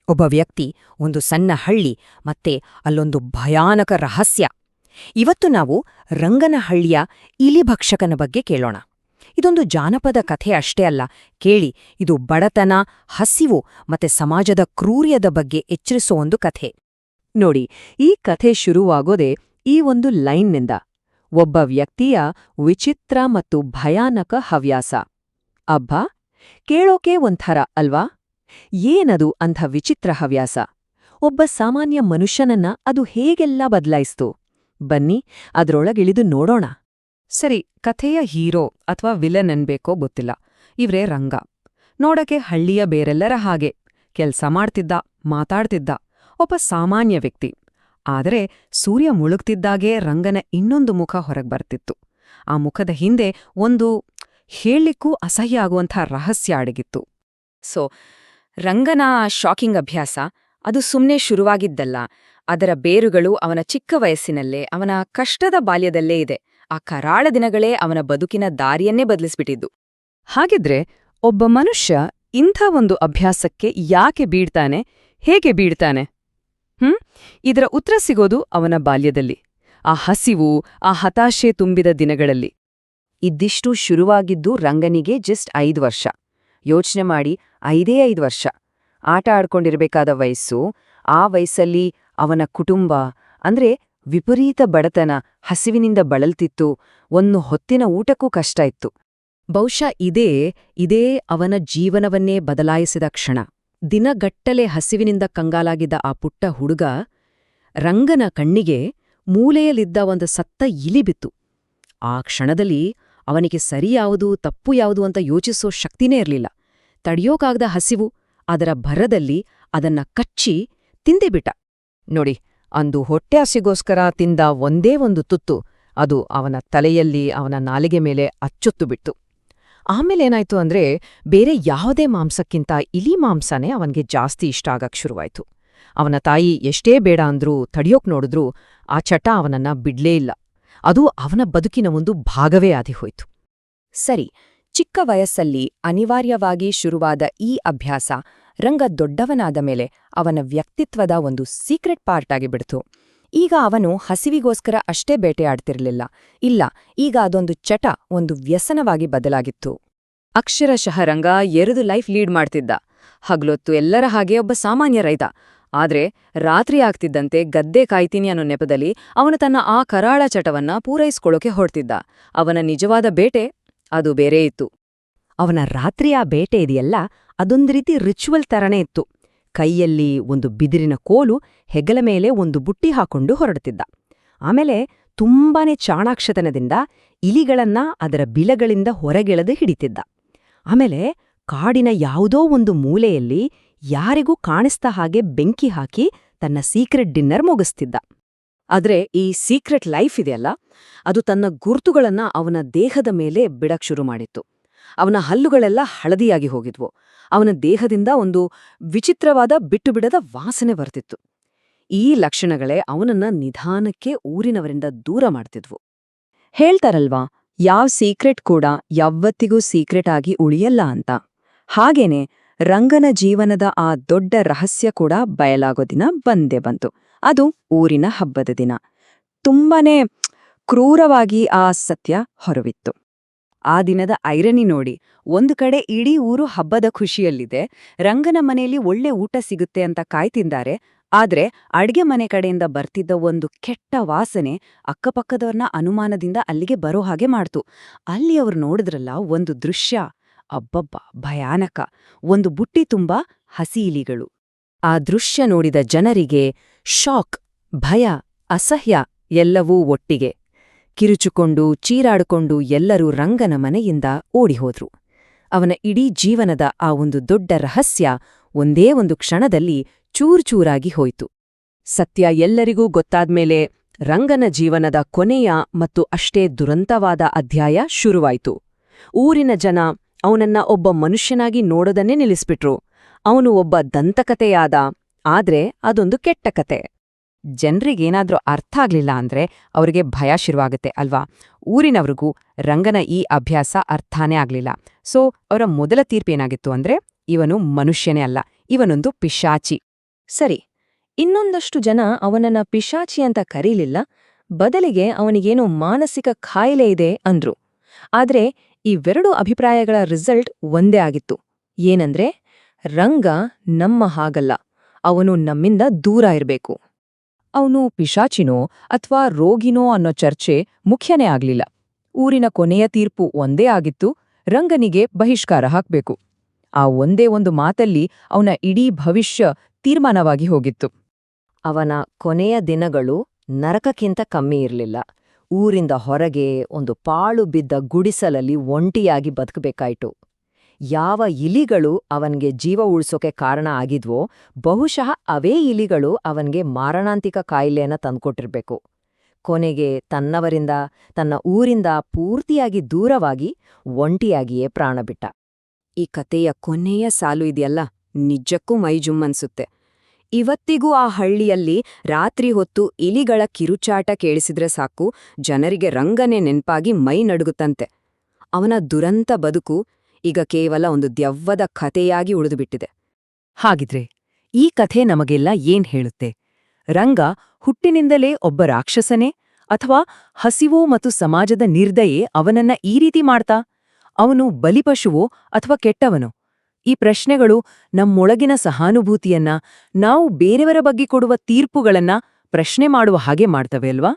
ಒಬ್ಬ ವ್ಯಕ್ತಿ, ಒಂದು ಸಣ್ಣ ಹಳ್ಳಿ, ಮತ್ತೆ ಅಲ್ಲೊಂದು ಭಯಾನಕ ರಹಸ್ಯ. ಇವತ್ತು ನಾವು ರಂಗನಹಳ್ಳಿಯ ಇಲಿಭಕ್ಷಕನ ಬಗ್ಗೆ ಕೇಳೋಣ. ಇದೊಂದು ಜಾನಪದ ಕಥೆ ಅಷ್ಟೇ ಅಲ್ಲ, ಕೇಳಿ, ಇದು ಬಡತನ, ಹಸಿವು ಮತ್ತೆ ಸಮಾಜದ ಕ್ರೂರ್ಯದ ಬಗ್ಗೆ ಎಚ್ಚರಿಸೋ ಒಂದು ಕಥೆ. ನೋಡಿ, ಈ ಕಥೆ ಶುರುವಾಗೋದೇ ಈ ಒಂದು ಲೈನ್ನಿಂದ. ಒಬ್ಬ ವ್ಯಕ್ತಿಯ ವಿಚಿತ್ರ ಮತ್ತು ಭಯಾನಕ ಹವ್ಯಾಸ. ಅಬ್ಬಾ, ಕೇಳೋಕೆ ಒಂಥರ ಅಲ್ವಾ? ಏನದು ಅಂಥ ವಿಚಿತ್ರ ಹವ್ಯಾಸ? ಒಬ್ಬ ಸಾಮಾನ್ಯ ಮನುಷ್ಯನನ್ನ ಅದು ಹೇಗೆಲ್ಲ ಬದಲಾಯಿಸ್ತು? ಬನ್ನಿ ಅದ್ರೊಳಗಿಳಿದು ನೋಡೋಣ. ಸರಿ, ಕಥೆಯ ಹೀರೋ ಅಥವಾ ವಿಲನ್ ಅನ್ಬೇಕೋ ಗೊತ್ತಿಲ್ಲ. ಇವ್ರೇ ರಂಗ. ನೋಡಕ್ಕೆ ಹಳ್ಳಿಯ ಬೇರೆಲ್ಲರ ಹಾಗೆ ಕೆಲ್ಸ ಮಾಡ್ತಿದ್ದ, ಮಾತಾಡ್ತಿದ್ದ, ಒಬ್ಬ ಸಾಮಾನ್ಯ ವ್ಯಕ್ತಿ. ಆದರೆ ಸೂರ್ಯ ಮುಳುಗ್ತಿದ್ದಾಗೇ ರಂಗನ ಇನ್ನೊಂದು ಮುಖ ಹೊರಗೆ ಬರ್ತಿತ್ತು. ಆ ಮುಖದ ಹಿಂದೆ ಒಂದು ಹೇಳಲಿಕ್ಕೂ ಅಸಹ್ಯ ಆಗುವಂಥ ರಹಸ್ಯ ಅಡಗಿತ್ತು. ರಂಗನ ಶಾಕಿಂಗ್ ಅಭ್ಯಾಸ ಅದು ಸುಮ್ಮನೆ ಶುರುವಾಗಿದ್ದಲ್ಲ. ಅದರ ಬೇರುಗಳು ಅವನ ಚಿಕ್ಕ ವಯಸ್ಸಿನಲ್ಲೇ, ಅವನ ಕಷ್ಟದ ಬಾಲ್ಯದಲ್ಲೇ ಇದೆ. ಆ ಕರಾಳ ದಿನಗಳೇ ಅವನ ಬದುಕಿನ ದಾರಿಯನ್ನೇ ಬದಲಿಸ್ಬಿಟ್ಟಿದ್ದು. ಹಾಗಿದ್ರೆ ಒಬ್ಬ ಮನುಷ್ಯ ಇಂಥ ಒಂದು ಅಭ್ಯಾಸಕ್ಕೆ ಯಾಕೆ ಬೀಳ್ತಾನೆ, ಹೇಗೆ ಬೀಳ್ತಾನೆ? ಇದರ ಉತ್ತರ ಸಿಗೋದು ಅವನ ಬಾಲ್ಯದಲ್ಲಿ, ಆ ಹಸಿವು, ಆ ಹತಾಶೆ ತುಂಬಿದ ದಿನಗಳಲ್ಲಿ. ಇದ್ದಿಷ್ಟು ಶುರುವಾಗಿದ್ದು ರಂಗನಿಗೆ ಜಸ್ಟ್ 5 ವರ್ಷ. ಯೋಚನೆ ಮಾಡಿ, 5 ವರ್ಷ. ಆಟ ಆಡ್ಕೊಂಡಿರ್ಬೇಕಾದ ವಯಸ್ಸು. ಆ ವಯಸ್ಸಲ್ಲಿ ಅವನ ಕುಟುಂಬ ಅಂದ್ರೆ ವಿಪರೀತ ಬಡತನ, ಹಸಿವಿನಿಂದ ಬಳಲ್ತಿತ್ತು. ಒಂದು ಹೊತ್ತಿನ ಊಟಕ್ಕೂ ಕಷ್ಟ ಇತ್ತು. ಬಹುಶಃ ಇದೇ ಅವನ ಜೀವನವನ್ನೇ ಬದಲಾಯಿಸಿದ ಕ್ಷಣ. ದಿನಗಟ್ಟಲೆ ಹಸಿವಿನಿಂದ ಕಂಗಾಲಾಗಿದ್ದ ಆ ಪುಟ್ಟ ಹುಡುಗ, ರಂಗನ ಕಣ್ಣಿಗೆ ಮೂಲೆಯಲ್ಲಿದ್ದ ಒಂದು ಸತ್ತ ಇಲಿ ಬಿತ್ತು. ಆ ಕ್ಷಣದಲ್ಲಿ ಅವನಿಗೆ ಸರಿ ಯಾವುದು, ತಪ್ಪು ಯಾವುದು ಅಂತ ಯೋಚಿಸೋ ಶಕ್ತಿನೇ ಇರಲಿಲ್ಲ. ತಡೆಯೋಕಾಗದ ಹಸಿವು, ಅದರ ಭರದಲ್ಲಿ ಅದನ್ನ ಕಚ್ಚಿ ತಿಂದೇಬಿಟ್ಟ. ನೋಡಿ, ಅಂದು ಹೊಟ್ಟೆ ಹಸಿಗೋಸ್ಕರ ತಿಂದ ಒಂದೇ ಒಂದು ತುತ್ತು, ಅದು ಅವನ ತಲೆಯಲ್ಲಿ, ಅವನ ನಾಲಿಗೆ ಮೇಲೆ ಅಚ್ಚೊತ್ತು ಬಿಟ್ಟು. ಆಮೇಲೇನಾಯ್ತು ಅಂದ್ರೆ, ಬೇರೆ ಯಾವುದೇ ಮಾಂಸಕ್ಕಿಂತ ಇಲಿ ಮಾಂಸನೇ ಅವನಿಗೆ ಜಾಸ್ತಿ ಇಷ್ಟ ಆಗಕ್ ಶುರುವಾಯ್ತು. ಅವನ ತಾಯಿ ಎಷ್ಟೇ ಬೇಡ ಅಂದ್ರೂ, ತಡಿಯೋಕ್ ನೋಡಿದ್ರೂ ಆ ಚಟ ಅವನನ್ನ ಬಿಡ್ಲೇ ಇಲ್ಲ. ಅದು ಅವನ ಬದುಕಿನ ಒಂದು ಭಾಗವೇ ಆದಿಹೋಯ್ತು. ಸರಿ, ಚಿಕ್ಕ ವಯಸ್ಸಲ್ಲಿ ಅನಿವಾರ್ಯವಾಗಿ ಶುರುವಾದ ಈ ಅಭ್ಯಾಸ ರಂಗ ದೊಡ್ಡವನಾದ ಮೇಲೆ ಅವನ ವ್ಯಕ್ತಿತ್ವದ ಒಂದು ಸೀಕ್ರೆಟ್ ಪಾರ್ಟ್ ಆಗಿಬಿಡ್ತು. ಈಗ ಅವನು ಹಸಿವಿಗೋಸ್ಕರ ಅಷ್ಟೇ ಬೇಟೆಯಾಡ್ತಿರ್ಲಿಲ್ಲ. ಇಲ್ಲ, ಈಗ ಅದೊಂದು ಚಟ, ಒಂದು ವ್ಯಸನವಾಗಿ ಬದಲಾಗಿತ್ತು. ಅಕ್ಷರಶಃ ರಂಗ 2 ಲೈಫ್ ಲೀಡ್ ಮಾಡ್ತಿದ್ದ. ಹಗ್ಲೊತ್ತು ಎಲ್ಲರ ಹಾಗೆ ಒಬ್ಬ ಸಾಮಾನ್ಯ ರೈತ. ಆದ್ರೆ ರಾತ್ರಿ ಆಗ್ತಿದ್ದಂತೆ ಗದ್ದೆ ಕಾಯ್ತೀನಿ ಅನ್ನೋ ನೆಪದಲ್ಲಿ ಅವನು ತನ್ನ ಆ ಕರಾಳ ಚಟವನ್ನ ಪೂರೈಸ್ಕೊಳ್ಳೋಕೆ ಹೊರಡ್ತಿದ್ದ. ಅವನ ನಿಜವಾದ ಬೇಟೆ ಅದು ಬೇರೆ ಇತ್ತು. ಅವನ ರಾತ್ರಿಯ ಬೇಟೆ ಇದೆಯಲ್ಲ, ಅದೊಂದು ರೀತಿ ರಿಚುವಲ್ ತರನೇ ಇತ್ತು. ಕೈಯಲ್ಲಿ ಒಂದು ಬಿದಿರಿನ ಕೋಲು, ಹೆಗಲ ಮೇಲೆ ಒಂದು ಬುಟ್ಟಿ ಹಾಕೊಂಡು ಹೊರಡುತ್ತಿದ್ದ. ಆಮೇಲೆ ತುಂಬಾನೇ ಚಾಣಾಕ್ಷತನದಿಂದ ಇಲಿಗಳನ್ನ ಅದರ ಬಿಲಗಳಿಂದ ಹೊರಗೆಳೆದು ಹಿಡಿತಿದ್ದ. ಆಮೇಲೆ ಕಾಡಿನ ಯಾವುದೋ ಒಂದು ಮೂಲೆಯಲ್ಲಿ ಯಾರಿಗೂ ಕಾಣಿಸ್ತಾ ಹಾಗೆ ಬೆಂಕಿ ಹಾಕಿ ತನ್ನ ಸೀಕ್ರೆಟ್ ಡಿನ್ನರ್ ಮುಗಿಸ್ತಿದ್ದ. ಆದ್ರೆ ಈ ಸೀಕ್ರೆಟ್ ಲೈಫ್ ಇದೆಯಲ್ಲ, ಅದು ತನ್ನ ಗುರುತುಗಳನ್ನ ಅವನ ದೇಹದ ಮೇಲೆ ಬಿಡಕ್ ಶುರು ಮಾಡಿತ್ತು. ಅವನ ಹಲ್ಲುಗಳೆಲ್ಲ ಹಳದಿಯಾಗಿ ಹೋಗಿದ್ವು. ಅವನ ದೇಹದಿಂದ ಒಂದು ವಿಚಿತ್ರವಾದ ಬಿಟ್ಟುಬಿಡದ ವಾಸನೆ ಬರ್ತಿತ್ತು. ಈ ಲಕ್ಷಣಗಳೇ ಅವನನ್ನ ನಿಧಾನಕ್ಕೆ ಊರಿನವರಿಂದ ದೂರ ಮಾಡ್ತಿದ್ವು. ಹೇಳ್ತಾರಲ್ವಾ, ಯಾವ್ ಸೀಕ್ರೆಟ್ ಕೂಡ ಯಾವತ್ತಿಗೂ ಸೀಕ್ರೆಟ್ ಆಗಿ ಉಳಿಯಲ್ಲ ಅಂತ. ಹಾಗೇನೆ ರಂಗನ ಜೀವನದ ಆ ದೊಡ್ಡ ರಹಸ್ಯ ಕೂಡ ಬಯಲಾಗೋ ದಿನ ಬಂದೇ ಬಂತು. ಅದು ಊರಿನ ಹಬ್ಬದ ದಿನ. ತುಂಬಾನೇ ಕ್ರೂರವಾಗಿ ಆ ಸತ್ಯ ಹೊರವಿತ್ತು. ಆ ದಿನದ ಐರನಿ ನೋಡಿ. ಒಂದು ಕಡೆ ಇಡೀ ಊರು ಹಬ್ಬದ ಖುಷಿಯಲ್ಲಿದೆ, ರಂಗನ ಮನೆಯಲ್ಲಿ ಒಳ್ಳೆ ಊಟ ಸಿಗುತ್ತೆ ಅಂತ ಕಾಯ್ತಿದ್ದಾರೆ. ಆದ್ರೆ ಅಡ್ಗೆ ಮನೆ ಕಡೆಯಿಂದ ಬರ್ತಿದ್ದ ಒಂದು ಕೆಟ್ಟ ವಾಸನೆ ಅಕ್ಕಪಕ್ಕದವ್ರನ್ನ ಅನುಮಾನದಿಂದ ಅಲ್ಲಿಗೆ ಬರೋ ಹಾಗೆ ಮಾಡ್ತು. ಅಲ್ಲಿ ಅವ್ರು ನೋಡಿದ್ರಲ್ಲ ಒಂದು ದೃಶ್ಯ, ಅಬ್ಬಬ್ಬ, ಭಯಾನಕ. ಒಂದು ಬುಟ್ಟಿ ತುಂಬಾ ಹಸಿ ಇಲಿಗಳು. ಆ ದೃಶ್ಯ ನೋಡಿದ ಜನರಿಗೆ ಶಾಕ್, ಭಯ, ಅಸಹ್ಯ ಎಲ್ಲವೂ ಒಟ್ಟಿಗೆ. ಕಿರುಚಿಕೊಂಡು, ಚೀರಾಡಿಕೊಂಡು ಎಲ್ಲರೂ ರಂಗನ ಮನೆಯಿಂದ ಓಡಿಹೋದ್ರು. ಅವನ ಇಡೀ ಜೀವನದ ಆ ಒಂದು ದೊಡ್ಡ ರಹಸ್ಯ ಒಂದೇ ಒಂದು ಕ್ಷಣದಲ್ಲಿ ಚೂರ್ಚೂರಾಗಿ ಹೋಯ್ತು. ಸತ್ಯ ಎಲ್ಲರಿಗೂ ಗೊತ್ತಾದ್ಮೇಲೆ ರಂಗನ ಜೀವನದ ಕೊನೆಯ ಮತ್ತು ಅಷ್ಟೇ ದುರಂತವಾದ ಅಧ್ಯಾಯ ಶುರುವಾಯ್ತು. ಊರಿನ ಜನ ಅವನನ್ನ ಒಬ್ಬ ಮನುಷ್ಯನಾಗಿ ನೋಡೋದನ್ನೇ ನಿಲ್ಲಿಸ್ಬಿಟ್ರು. ಅವನು ಒಬ್ಬ ದಂತಕಥೆಯಾದ. ಆದ್ರೆ ಅದೊಂದು ಕೆಟ್ಟ ಕತೆ. ಜನ್ರಿಗೇನಾದ್ರೂ ಅರ್ಥ ಆಗ್ಲಿಲ್ಲ ಅಂದ್ರೆ ಅವ್ರಿಗೆ ಭಯ ಶುರುವಾಗುತ್ತೆ ಅಲ್ವಾ? ಊರಿನವ್ರಿಗೂ ರಂಗನ ಈ ಅಭ್ಯಾಸ ಅರ್ಥನೇ ಆಗ್ಲಿಲ್ಲ. ಸೊ ಅವರ ಮೊದಲ ತೀರ್ಪೇನಾಗಿತ್ತು ಅಂದ್ರೆ, ಇವನು ಮನುಷ್ಯನೇ ಅಲ್ಲ, ಇವನೊಂದು ಪಿಶಾಚಿ. ಸರಿ, ಇನ್ನೊಂದಷ್ಟು ಜನ ಅವನನ್ನ ಪಿಶಾಚಿ ಅಂತ ಕರೀಲಿಲ್ಲ, ಬದಲಿಗೆ ಅವನಿಗೇನೋ ಮಾನಸಿಕ ಖಾಯಿಲೆ ಇದೆ ಅಂದ್ರು. ಆದ್ರೆ ಇವೆರಡು ಅಭಿಪ್ರಾಯಗಳ ರಿಸಲ್ಟ್ ಒಂದೇ ಆಗಿತ್ತು. ಏನಂದ್ರೆ, ರಂಗ ನಮ್ಮ ಹಾಗಲ್ಲ, ಅವನು ನಮ್ಮಿಂದ ದೂರ ಇರ್ಬೇಕು. ಅವನು ಪಿಶಾಚಿನೋ ಅಥವಾ ರೋಗಿನೋ ಅನ್ನೋ ಚರ್ಚೆ ಮುಖ್ಯನೇ ಆಗ್ಲಿಲ್ಲ. ಊರಿನ ಕೊನೆಯ ತೀರ್ಪು ಒಂದೇ ಆಗಿತ್ತು: ರಂಗನಿಗೆ ಬಹಿಷ್ಕಾರ ಹಾಕ್ಬೇಕು. ಆ ಒಂದೇ ಒಂದು ಮಾತಲ್ಲಿ ಅವನ ಇಡೀ ಭವಿಷ್ಯ ತೀರ್ಮಾನವಾಗಿ ಹೋಗಿತ್ತು. ಅವನ ಕೊನೆಯ ದಿನಗಳು ನರಕಕ್ಕಿಂತ ಕಮ್ಮಿ ಇರಲಿಲ್ಲ. ಊರಿಂದ ಹೊರಗೆ ಒಂದು ಪಾಳು ಬಿದ್ದ ಗುಡಿಸಲಲ್ಲಿ ಒಂಟಿಯಾಗಿ ಬದುಕಬೇಕಾಯ್ತು. ಯಾವ ಇಲಿಗಳು ಅವನ್ಗೆ ಜೀವ ಉಳ್ಸೋಕೆ ಕಾರಣ ಆಗಿದ್ವೋ, ಬಹುಶಃ ಅವೇ ಇಲಿಗಳು ಅವನ್ಗೆ ಮಾರಣಾಂತಿಕ ಕಾಯಿಲೆಯನ್ನ ತಂದ್ಕೊಟ್ಟಿರ್ಬೇಕು. ಕೊನೆಗೆ ತನ್ನವರಿಂದ, ತನ್ನ ಊರಿಂದ ಪೂರ್ತಿಯಾಗಿ ದೂರವಾಗಿ ಒಂಟಿಯಾಗಿಯೇ ಪ್ರಾಣ ಬಿಟ್ಟ. ಈ ಕತೆಯ ಕೊನೆಯ ಸಾಲು ಇದೆಯಲ್ಲ, ನಿಜಕ್ಕೂ ಮೈಜುಮ್ಮನ್ಸುತ್ತೆ. ಇವತ್ತಿಗೂ ಆ ಹಳ್ಳಿಯಲ್ಲಿ ರಾತ್ರಿ ಹೊತ್ತು ಇಲಿಗಳ ಕಿರುಚಾಟ ಕೇಳಿಸಿದ್ರೆ ಸಾಕು, ಜನರಿಗೆ ರಂಗನೇ ನೆನ್ಪಾಗಿ ಮೈ ನಡುಗುತ್ತಂತೆ. ಅವನ ದುರಂತ ಬದುಕು ಈಗ ಕೇವಲ ಒಂದು ದೆವ್ವದ ಕಥೆಯಾಗಿ ಉಳಿದುಬಿಟ್ಟಿದೆ. ಹಾಗಿದ್ರೆ ಈ ಕಥೆ ನಮಗೆಲ್ಲ ಏನ್ ಹೇಳುತ್ತೆ? ರಂಗ ಹುಟ್ಟಿನಿಂದಲೇ ಒಬ್ಬ ರಾಕ್ಷಸನೇ, ಅಥವಾ ಹಸಿವು ಮತ್ತು ಸಮಾಜದ ನಿರ್ದಯೆ ಅವನನ್ನ ಈ ರೀತಿ ಮಾಡ್ತಾ? ಅವನು ಬಲಿಪಶುವೋ ಅಥವಾ ಕೆಟ್ಟವನೋ? ಈ ಪ್ರಶ್ನೆಗಳು ನಮ್ಮೊಳಗಿನ ಸಹಾನುಭೂತಿಯನ್ನ, ನಾವು ಬೇರೆಯವರ ಬಗ್ಗೆ ಕೊಡುವ ತೀರ್ಪುಗಳನ್ನ ಪ್ರಶ್ನೆ ಮಾಡುವ ಹಾಗೆ ಮಾಡ್ತವೆ ಅಲ್ವಾ?